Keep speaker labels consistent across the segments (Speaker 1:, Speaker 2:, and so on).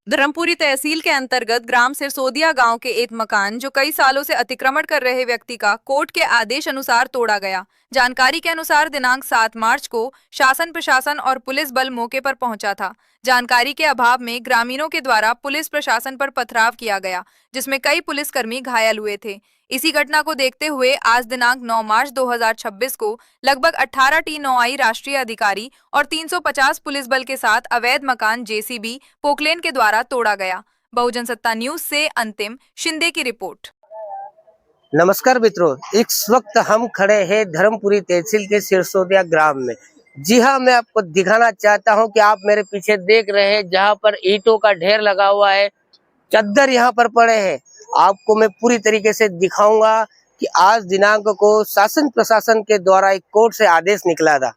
Speaker 1: धर्मपुरी तहसील के अंतर्गत ग्राम सिरसोदिया गांव के एक मकान जो कई सालों से अतिक्रमण कर रहे व्यक्ति का कोर्ट के आदेश अनुसार तोड़ा गया। जानकारी के अनुसार दिनांक 7 मार्च को शासन प्रशासन और पुलिस बल मौके पर पहुंचा था। जानकारी के अभाव में ग्रामीणों के द्वारा पुलिस प्रशासन पर पथराव किया गया, जिसमें कई पुलिसकर्मी घायल हुए थे। इसी घटना को देखते हुए आज दिनांक 9 मार्च 2026 को लगभग 18 T9I राष्ट्रीय अधिकारी और 350 पुलिस बल के साथ अवैध मकान जेसीबी पोकलेन के द्वारा तोड़ा गया। बहुजन सत्ता न्यूज से अंतिम शिंदे की रिपोर्ट।
Speaker 2: नमस्कार मित्रों, इस वक्त हम खड़े हैं धर्मपुरी तहसील के सिरसोदिया ग्राम में। जी हाँ, मैं आपको दिखाना चाहता हूं कि आप मेरे पीछे देख रहे हैं जहां पर ईंटों का ढेर लगा हुआ है, चद्दर यहां पर पड़े हैं। आपको मैं पूरी तरीके से दिखाऊंगा कि आज दिनांक को शासन प्रशासन के द्वारा एक कोर्ट से आदेश निकला था।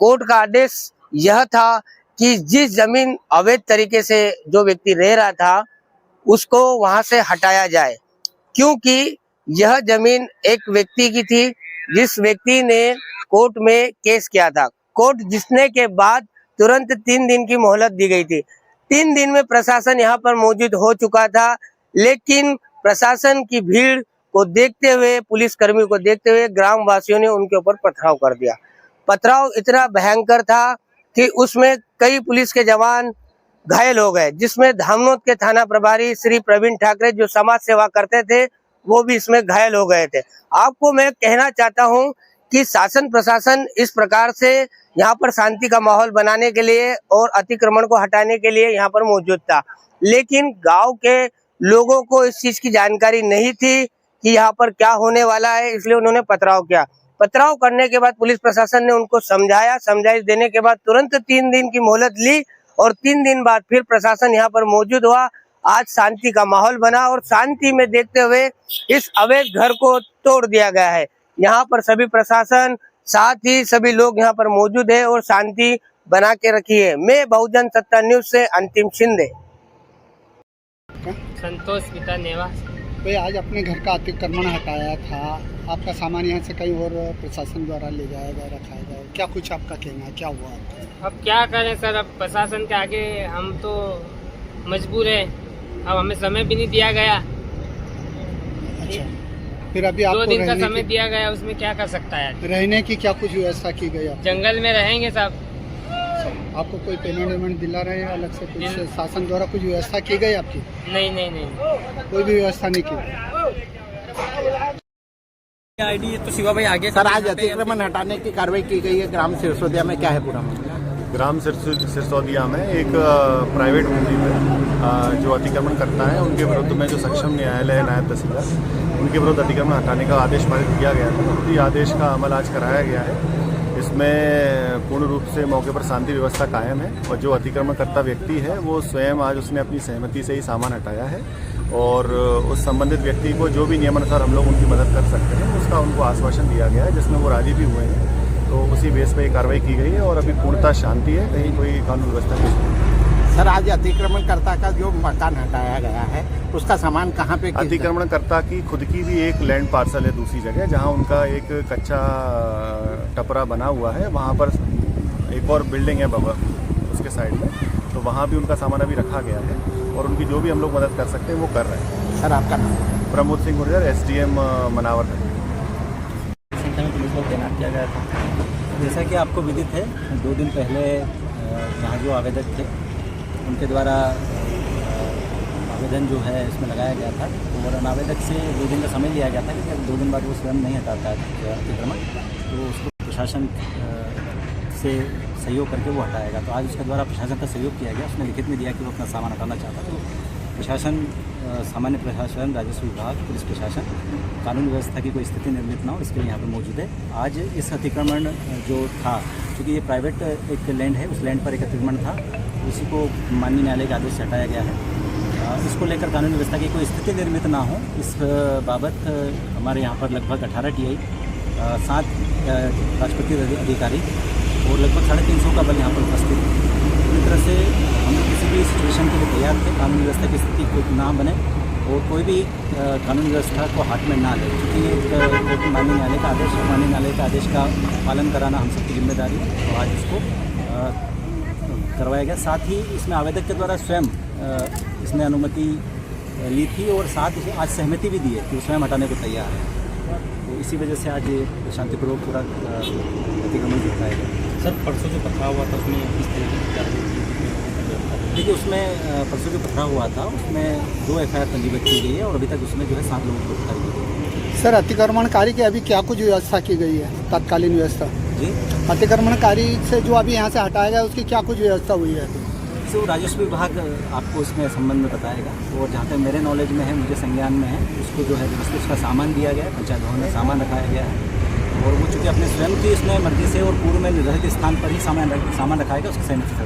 Speaker 2: कोर्ट का आदेश यह था कि जिस जमीन अवैध तरीके से जो व्यक्ति रह रहा था उसको वहां से हटाया जाए, क्योंकि यह जमीन एक व्यक्ति की थी जिस व्यक्ति ने कोर्ट में केस किया था। कोर्ट जिसने के बाद तुरंत 3 दिन की मोहलत दी गई थी। 3 दिन में प्रशासन यहाँ पर मौजूद हो चुका था, लेकिन प्रशासन की भीड़ को देखते हुए, पुलिस कर्मियों को देखते हुए ग्राम वासियों ने उनके ऊपर पथराव कर दिया। पथराव इतना भयंकर था कि उसमें कई पुलिस के जवान घायल हो गए, जिसमें धामनोद के थाना प्रभारी श्री प्रवीण ठाकरे जो समाज सेवा करते थे वो भी इसमें घायल हो गए थे। आपको मैं कहना चाहता हूं कि शासन प्रशासन इस प्रकार से यहाँ पर शांति का माहौल बनाने के लिए और अतिक्रमण को हटाने के लिए यहाँ पर मौजूद था, लेकिन गांव के लोगों को इस चीज की जानकारी नहीं थी कि यहाँ पर क्या होने वाला है, इसलिए उन्होंने पथराव किया। पथराव करने के बाद पुलिस प्रशासन ने उनको समझाया, समझाइश देने के बाद तुरंत 3 दिन की मोहलत ली और 3 दिन बाद फिर प्रशासन यहाँ पर मौजूद हुआ। आज शांति का माहौल बना और शांति में देखते हुए इस अवैध घर को तोड़ दिया गया है। यहाँ पर सभी प्रशासन साथ ही सभी लोग यहाँ पर मौजूद है और शांति बना के रखी है। मैं बहुजन सत्ता न्यूज से अंतिम शिंदे।
Speaker 3: संतोष पिता नेवा।
Speaker 4: भाई, आज अपने घर का अतिक्रमण हटाया था, आपका सामान यहाँ से कहीं और प्रशासन द्वारा ले जाया गया, रखाया गया, क्या कुछ आपका कहना है, क्या हुआ आपका?
Speaker 3: अब क्या करें सर, अब प्रशासन के आगे हम तो मजबूर हैं। अब हमें समय भी नहीं दिया गया।
Speaker 4: अच्छा, फिर अभी आपको
Speaker 3: 2 दिन का समय दिया गया, उसमें क्या कर सकता है?
Speaker 4: रहने की क्या कुछ व्यवस्था की गई?
Speaker 3: जंगल में रहेंगे साहब।
Speaker 4: आपको कोई पेमेंट वेमेंट दिला रहे हैं अलग से, कुछ शासन द्वारा कुछ व्यवस्था की गई आपकी?
Speaker 3: नहीं,
Speaker 4: कोई भी व्यवस्था नहीं की।
Speaker 5: आईडी तो शिवा भाई आगे।
Speaker 6: सर, आज अतिक्रमण हटाने की कार्रवाई की गई है ग्राम सिरसोदिया में, क्या है पूरा मामला?
Speaker 7: ग्राम सिरसोदिया में एक प्राइवेट भूमि पर जो अतिक्रमण करता है उनके विरुद्ध में जो सक्षम न्यायालय नायब तहसीलदार उनके विरुद्ध अतिक्रमण हटाने का आदेश पारित किया गया था। उसी आदेश का अमल आज कराया गया है। इसमें पूर्ण रूप से मौके पर शांति व्यवस्था कायम है और जो अतिक्रमणकर्ता व्यक्ति है वो स्वयं आज उसने अपनी सहमति से ही सामान हटाया है और उस संबंधित व्यक्ति को जो भी नियमानुसार हम लोग उनकी मदद कर सकते हैं उसका उनको आश्वासन दिया गया है, जिसमें वो राजी भी हुए हैं। तो उसी बेस पे कार्रवाई की गई है और अभी पूर्णतः शांति है, कहीं कोई कानून व्यवस्था नहीं।
Speaker 6: सर, आज अतिक्रमणकर्ता का जो मकान हटाया गया है उसका सामान कहाँ पे?
Speaker 7: अतिक्रमणकर्ता की खुद की भी एक लैंड पार्सल है दूसरी जगह, जहाँ उनका एक कच्चा टपरा बना हुआ है। वहाँ पर एक और बिल्डिंग है बाबा उसके साइड में, तो वहाँ भी उनका सामान अभी रखा गया है और उनकी जो भी हम लोग मदद कर सकते हैं वो कर रहे हैं।
Speaker 6: सर, आपका नाम?
Speaker 7: प्रमोद सिंह गुर्जर, SDM मनावर।
Speaker 5: संख्या में पुलिस बल तैनात किया गया था। जैसा कि आपको विदित है, 2 दिन पहले यहाँ जो आवेदक थे उनके द्वारा आवेदन जो है इसमें लगाया गया था और आवेदक से 2 दिन का समय लिया गया था कि 2 दिन बाद वो स्वयं नहीं हटाता है अतिक्रमण, तो उसको प्रशासन से सहयोग करके वो हटाएगा। तो आज उसके द्वारा प्रशासन का सहयोग किया गया। उसने लिखित में दिया कि वो अपना सामान हटाना चाहता था। तो प्रशासन, सामान्य प्रशासन, राजस्व विभाग, पुलिस प्रशासन कानून व्यवस्था की कोई स्थिति निर्मित ना हो इसके लिए यहाँ पर मौजूद है। आज इस अतिक्रमण जो था, क्योंकि ये प्राइवेट एक लैंड है, उस लैंड पर एक अतिक्रमण था, उसी को माननीय न्यायालय के आदेश से हटाया गया है। इसको लेकर कानून व्यवस्था की कोई स्थिति निर्मित ना हो इस बाबत हमारे यहाँ पर लगभग 18 TI, 7 राष्ट्रपति अधिकारी और लगभग 350 का बल यहाँ पर उपस्थित है। पूरी तरह से हम किसी भी सिचुएशन के लिए तैयार थे। कानून व्यवस्था की स्थिति कोई ना बने और कोई भी कानून व्यवस्था को हाथ में ना ले, क्योंकि माननीय न्यायालय का आदेश माननीय न्यायालय का आदेश का पालन कराना हम सबकी जिम्मेदारी है। तो आज इसको करवाया गया। साथ ही इसमें आवेदक के द्वारा स्वयं इसने अनुमति ली थी और साथ ही आज सहमति भी दी है कि वो स्वयं हटाने को तैयार है। तो इसी वजह से आज ये शांतिपूर्वक पूरा अतिक्रमण हटाया गया।
Speaker 8: सर परसों जो पथराव हुआ था उसमें किस तरीके की कार्रवाई की?
Speaker 5: देखिए उसमें परसों जो पथराव हुआ था उसमें 2 FIR पंजीबद्ध की गई है और अभी तक उसमें जो है 7 लोगों को गिरफ्तार की गई है।
Speaker 4: सर अतिक्रमणकारी की अभी क्या कुछ व्यवस्था की गई है, तत्कालीन व्यवस्था?
Speaker 5: जी,
Speaker 4: अतिक्रमणकारी से जो अभी यहाँ से हटाया गया उसकी क्या कुछ व्यवस्था हुई है?
Speaker 5: तो राजस्व विभाग आपको इसमें संबंध में बताएगा और जहाँ तक मेरे नॉलेज में है, मुझे संज्ञान में है, उसको जो है व्यवस्थित उसका सामान दिया गया है, पंचायत भवन में सामान रखाया गया है और वो चूँकि अपने स्वयं की इसमें मर्जी से और पूर्व में निर्धारित स्थान पर ही सामान रखाएगा, उसकी सहमति से